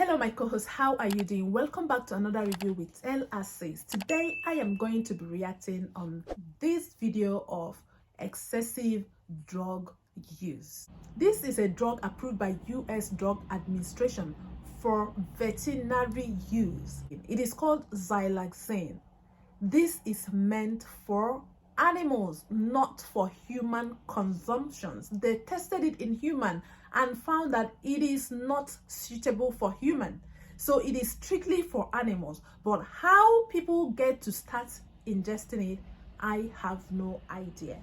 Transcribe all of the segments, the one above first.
Hello my co-host, how are you doing? Welcome back to another review with Xylazine. Today I am going to be reacting on this video of excessive drug use. This is a drug approved by US Drug Administration for veterinary use. It is called Xylazine. This is meant for animals, not for human consumptions. They tested it in human and found that it is not suitable for human. So it is strictly for animals. But how people get to start ingesting it, I have no idea.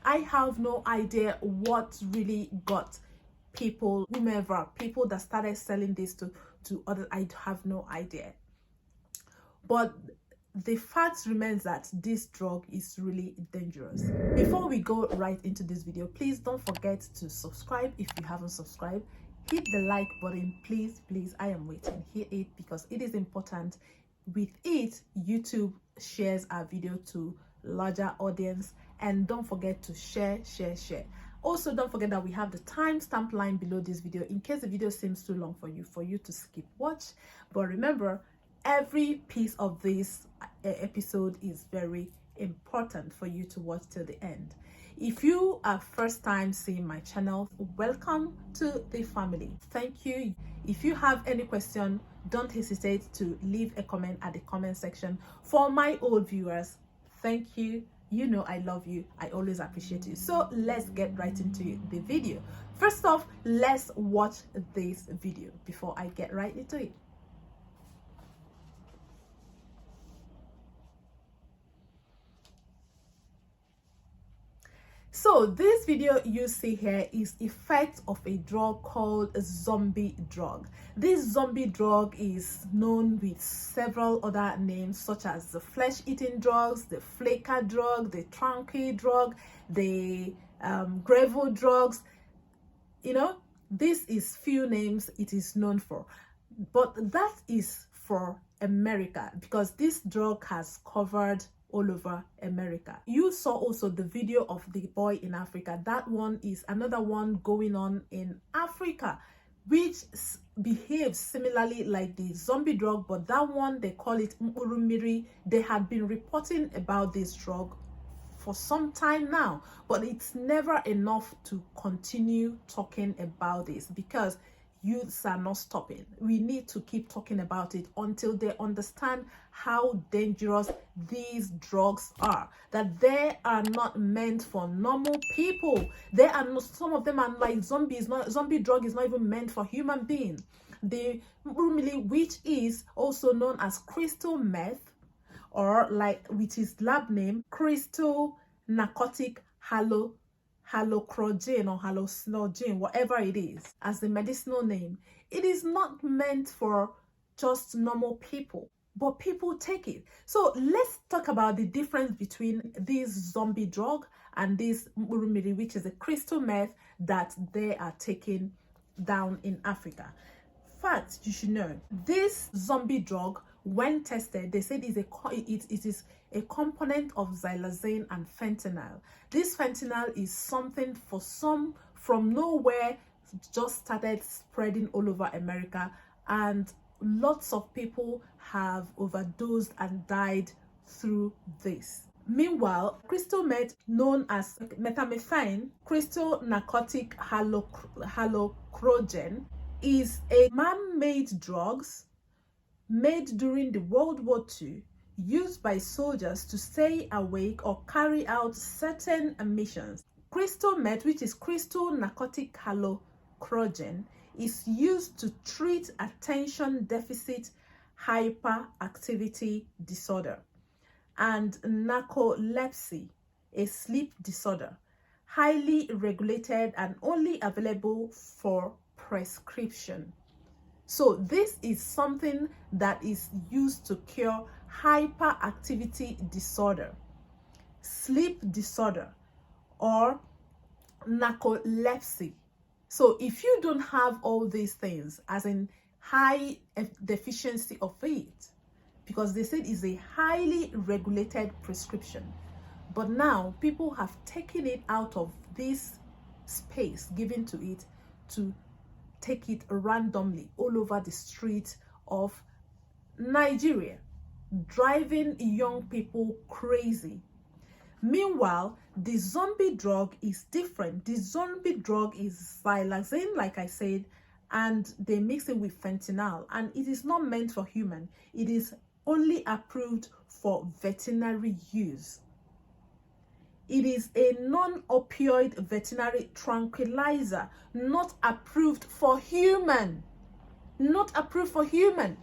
I have no idea what really got people, whomever, people that started selling this to others. I have no idea. But the fact remains that this drug is really dangerous. Before we go right into this video, please don't forget to subscribe if you haven't subscribed. Hit the like button, please. I am waiting. Hit it because it is important. With it, YouTube shares our video to larger audience, and don't forget to share. Also, don't forget that we have the timestamp line below this video in case the video seems too long for you to skip watch. But remember, every piece of this episode is very important for you to watch till the end. If you are first time seeing my channel, welcome to the family. Thank you. If you have any question, don't hesitate to leave a comment at the comment section. For my old viewers, thank you. You know I love you. I always appreciate you. So let's get right into the video. First off, let's watch this video before I get right into it. So this video you see here is effect of a drug called a zombie drug. This zombie drug is known with several other names such as the flesh-eating drugs, the flaker drug, the tranquil drug, the gravel drugs. You know, this is few names it is known for, but that is for America because this drug has covered all over America. You saw also the video of the boy in Africa. That one is another one going on in Africa, which behaves similarly like the zombie drug, but that one they call it Mkpurummiri. They had been reporting about this drug for some time now, but it's never enough to continue talking about this because youths are not stopping. We need to keep talking about it until they understand how dangerous these drugs are, that they are not meant for normal people. They are not, some of them are like zombies. Zombie drug is not even meant for human beings. The Mkpurummiri, which is also known as crystal meth, or like with its lab name, crystal narcotic halocrogene or hallucinogen, whatever it is, as the medicinal name. It is not meant for just normal people, but people take it. So let's talk about the difference between this zombie drug and this Mkpurummiri, which is a crystal meth that they are taking down in Africa. Fact you should know, this zombie drug, when tested, they said it is a component of xylazine and fentanyl. This fentanyl is something for some from nowhere just started spreading all over America, and lots of people have overdosed and died through this. Meanwhile, crystal meth, known as methamphetamine, crystal narcotic halocrogene, is a man-made drugs made during the World War II, used by soldiers to stay awake or carry out certain missions. Crystal meth, which is crystal narcotic halocrogene, is used to treat attention deficit hyperactivity disorder and narcolepsy, a sleep disorder, highly regulated and only available for prescription. So this is something that is used to cure hyperactivity disorder, sleep disorder, or narcolepsy. So if you don't have all these things, as in high deficiency of it, because they said it's a highly regulated prescription, but now people have taken it out of this space given to it to take it randomly all over the streets of Nigeria, driving young people crazy. Meanwhile, the zombie drug is different. The zombie drug is xylazine, like I said, and they mix it with fentanyl, and it is not meant for human. It is only approved for veterinary use. It is a non-opioid veterinary tranquilizer, not approved for human. Not approved for human.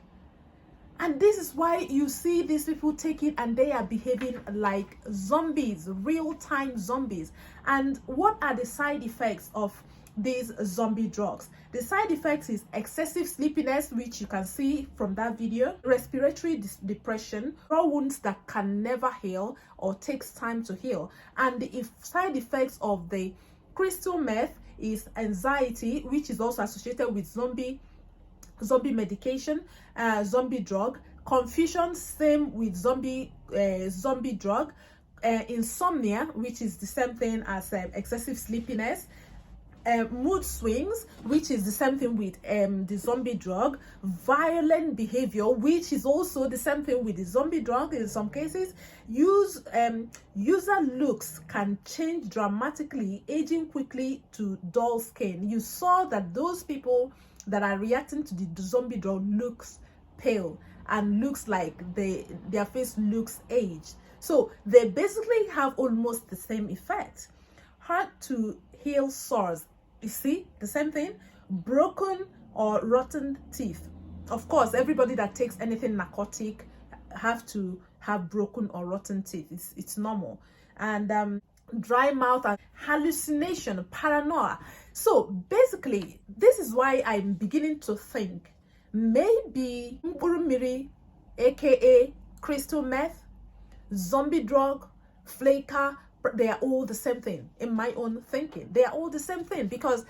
And this is why you see these people take it and they are behaving like zombies, real-time zombies. And what are the side effects of these zombie drugs? The side effects is excessive sleepiness, which you can see from that video, respiratory depression, raw wounds that can never heal or takes time to heal. And the side effects of the crystal meth is anxiety, which is also associated with zombie medication, zombie drug, confusion, same with zombie drug, insomnia, which is the same thing as excessive sleepiness, mood swings, which is the same thing with the zombie drug, violent behavior, which is also the same thing with the zombie drug in some cases. User looks can change dramatically, aging quickly to dull skin. You saw that those people that are reacting to the zombie drug looks pale and looks like their face looks aged. So they basically have almost the same effect. Hard to heal sores, you see the same thing. Broken or rotten teeth. Of course, everybody that takes anything narcotic have to have broken or rotten teeth. It's normal. And dry mouth and hallucination, paranoia. So basically, this is why I'm beginning to think maybe Mkpurummiri, aka crystal meth, zombie drug, flaker, they are all the same thing. In my own thinking, they are all the same thing, because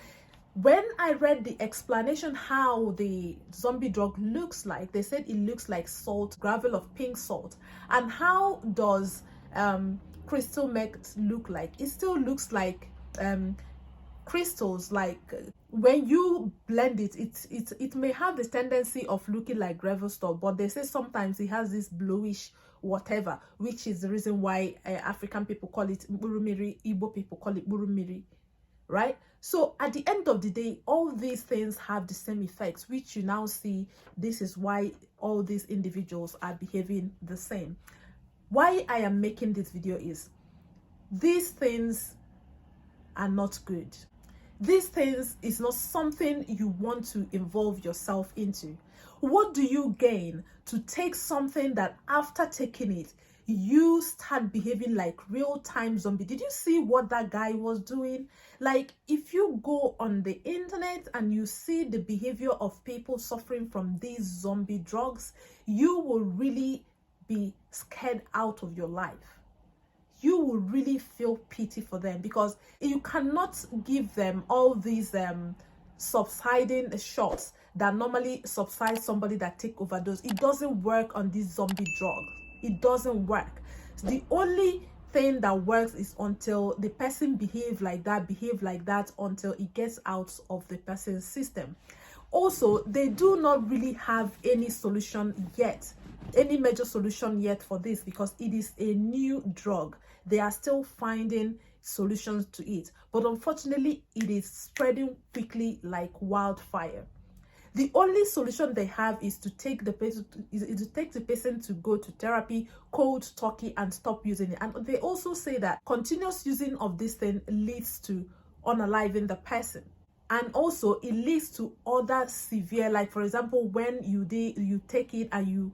when I read the explanation how the zombie drug looks like, they said it looks like salt, gravel of pink salt. And how does crystal meth look like? It still looks like crystals. Like when you blend it may have the tendency of looking like gravel stuff, but they say sometimes it has this bluish whatever, which is the reason why African people call it Mkpurummiri, Igbo people call it Mkpurummiri, right? So at the end of the day, all these things have the same effects, which you now see. This is why all these individuals are behaving the same. Why I am making this video is these things are not good. These things is not something you want to involve yourself into. What do you gain to take something that after taking it, you start behaving like real-time zombie? Did you see what that guy was doing? Like, if you go on the internet and you see the behavior of people suffering from these zombie drugs, you will really be scared out of your life. You will really feel pity for them, because you cannot give them all these subsiding shots that normally subside somebody that take overdose. It doesn't work on this zombie drug. It doesn't work. The only thing that works is until the person behave like that until it gets out of the person's system. Also, they do not really have any solution yet, any major solution yet for this, because it is a new drug. They are still finding solutions to it, but unfortunately it is spreading quickly like wildfire. The only solution they have is to take the person to go to therapy, cold turkey, and stop using it. And they also say that continuous using of this thing leads to unaliving the person, and also it leads to other severe, like for example, when you take it and you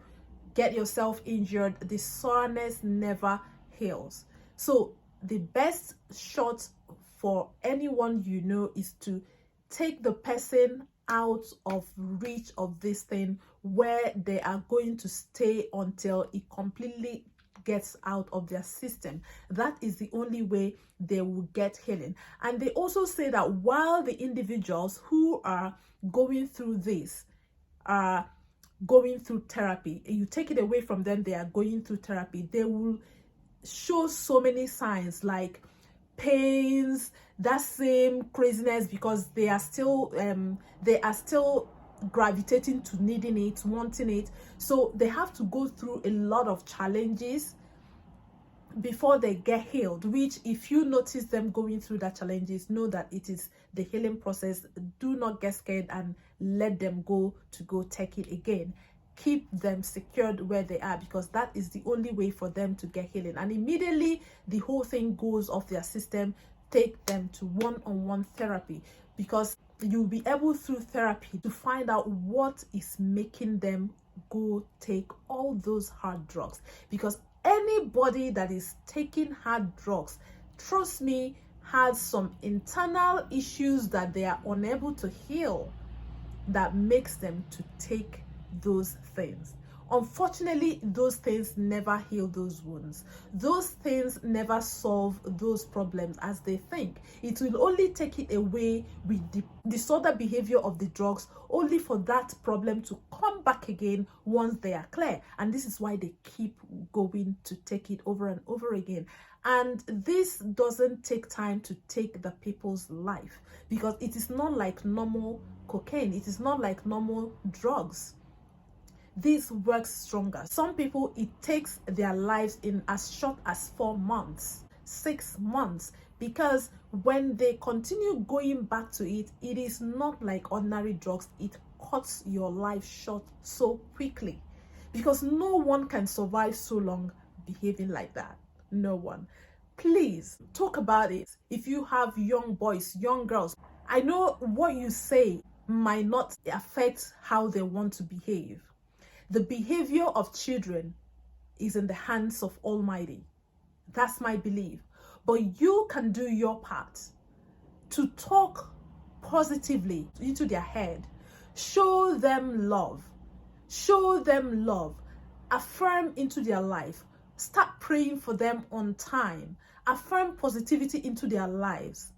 get yourself injured, the soreness never heals. So the best shot for anyone you know is to take the person out of reach of this thing, where they are going to stay until it completely gets out of their system. That is the only way they will get healing. And they also say that while the individuals who are going through this are going through therapy, you take it away from them, they are going through therapy, they will show so many signs like pains, that same craziness, because they are still gravitating to needing it, wanting it. So they have to go through a lot of challenges before they get healed, which if you notice them going through that challenges, know that it is the healing process. Do not get scared and let them go take it again. Keep them secured where they are, because that is the only way for them to get healing. And immediately the whole thing goes off their system, take them to one-on-one therapy, because you'll be able through therapy to find out what is making them go take all those hard drugs. Because anybody that is taking hard drugs, trust me, has some internal issues that they are unable to heal, that makes them to take those things. Unfortunately, those things never heal those wounds. Those things never solve those problems as they think. It will only take it away with the disordered behavior of the drugs, only for that problem to come back again once they are clear. And this is why they keep going to take it over and over again. And this doesn't take time to take the people's life, because it is not like normal cocaine. It is not like normal drugs. This works stronger. Some people, it takes their lives in as short as 4 months, 6 months, because when they continue going back to it, it is not like ordinary drugs. It cuts your life short so quickly, because no one can survive so long behaving like that. No one. Please talk about it. If you have young boys, young girls, I know what you say might not affect how they want to behave. The behavior of children is in the hands of Almighty. That's my belief. But you can do your part to talk positively into their head. Show them love. Show them love. Affirm into their life. Start praying for them on time. Affirm positivity into their lives.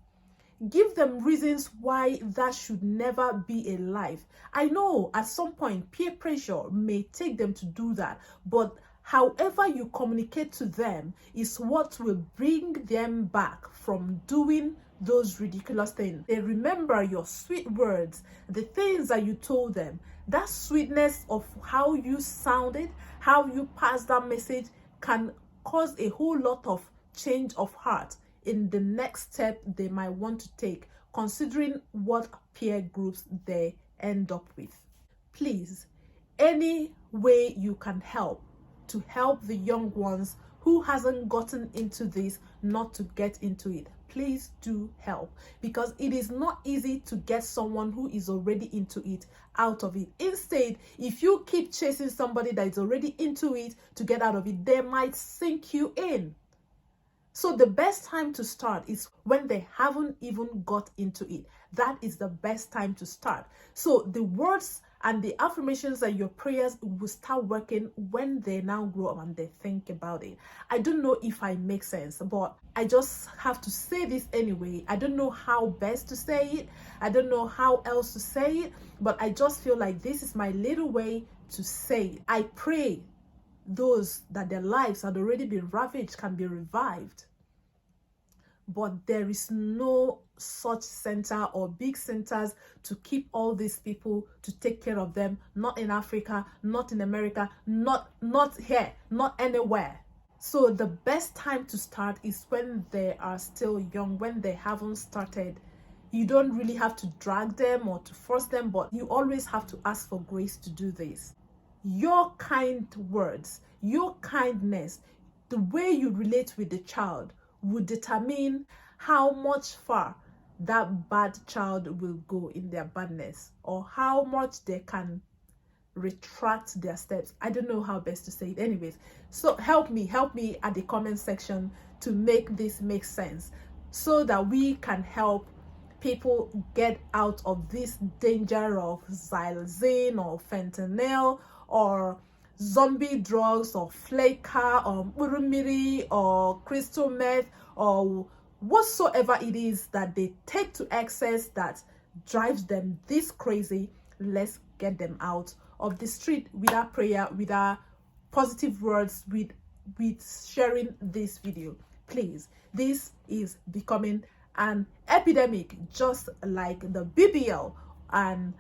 Give them reasons why that should never be a life. I know at some point peer pressure may take them to do that, but however you communicate to them is what will bring them back from doing those ridiculous things. They remember your sweet words, the things that you told them, that sweetness of how you sounded, how you passed that message can cause a whole lot of change of heart in the next step they might want to take, considering what peer groups they end up with. Please, any way you can help to help the young ones who hasn't gotten into this not to get into it, please do help, because it is not easy to get someone who is already into it out of it. Instead, if you keep chasing somebody that is already into it to get out of it, they might sink you in. So the best time to start is when they haven't even got into it. That is the best time to start. So the words and the affirmations and your prayers will start working when they now grow up and they think about it. I don't know if I make sense, but I just have to say this anyway. I don't know how best to say it. I don't know how else to say it, but I just feel like this is my little way to say it. I pray those that their lives had already been ravaged can be revived. But there is no such center or big centers to keep all these people, to take care of them. Not in Africa, not in America, not here, not anywhere. So the best time to start is when they are still young, when they haven't started. You don't really have to drag them or to force them, but you always have to ask for grace to do this. Your kind words, your kindness, the way you relate with the child would determine how much far that bad child will go in their badness, or how much they can retract their steps. I don't know how best to say it. Anyways, so help me at the comment section to make this make sense, so that we can help people get out of this danger of xylazine or fentanyl or zombie drugs or flaker or Mkpurummiri or crystal meth or whatsoever it is that they take to excess that drives them this crazy. Let's get them out of the street with our prayer, with our positive words, with sharing this video. Please, this is becoming an epidemic, just like the BBL and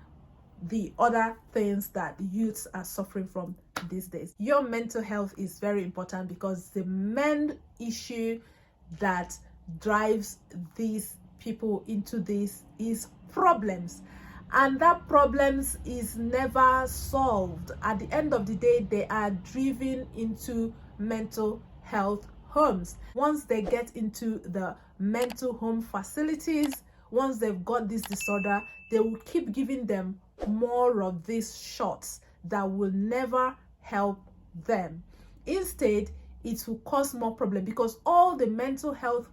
the other things that youths are suffering from these days. Your mental health is very important, because the main issue that drives these people into this is problems, and that problems is never solved. At the end of the day, they are driven into mental health homes. Once they get into the mental home facilities, once they've got this disorder, they will keep giving them more of these shots that will never help them. Instead, it will cause more problem, because all the mental health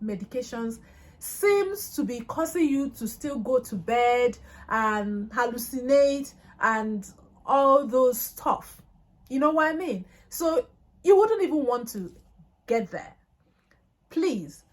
medications seems to be causing you to still go to bed and hallucinate and all those stuff. You know what I mean? So you wouldn't even want to get there. Please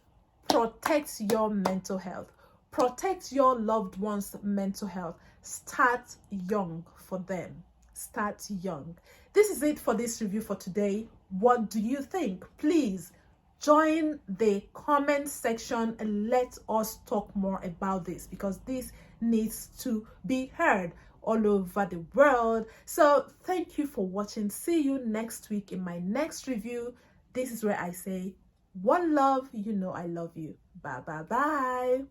protect your mental health. Protect your loved ones' mental health. Start young for them. Start young. This is it for this review for today. What do you think? Please join the comment section and let us talk more about this, because this needs to be heard all over the world. So thank you for watching. See you next week in my next review. This is where I say one love, you know I love you. Bye bye bye.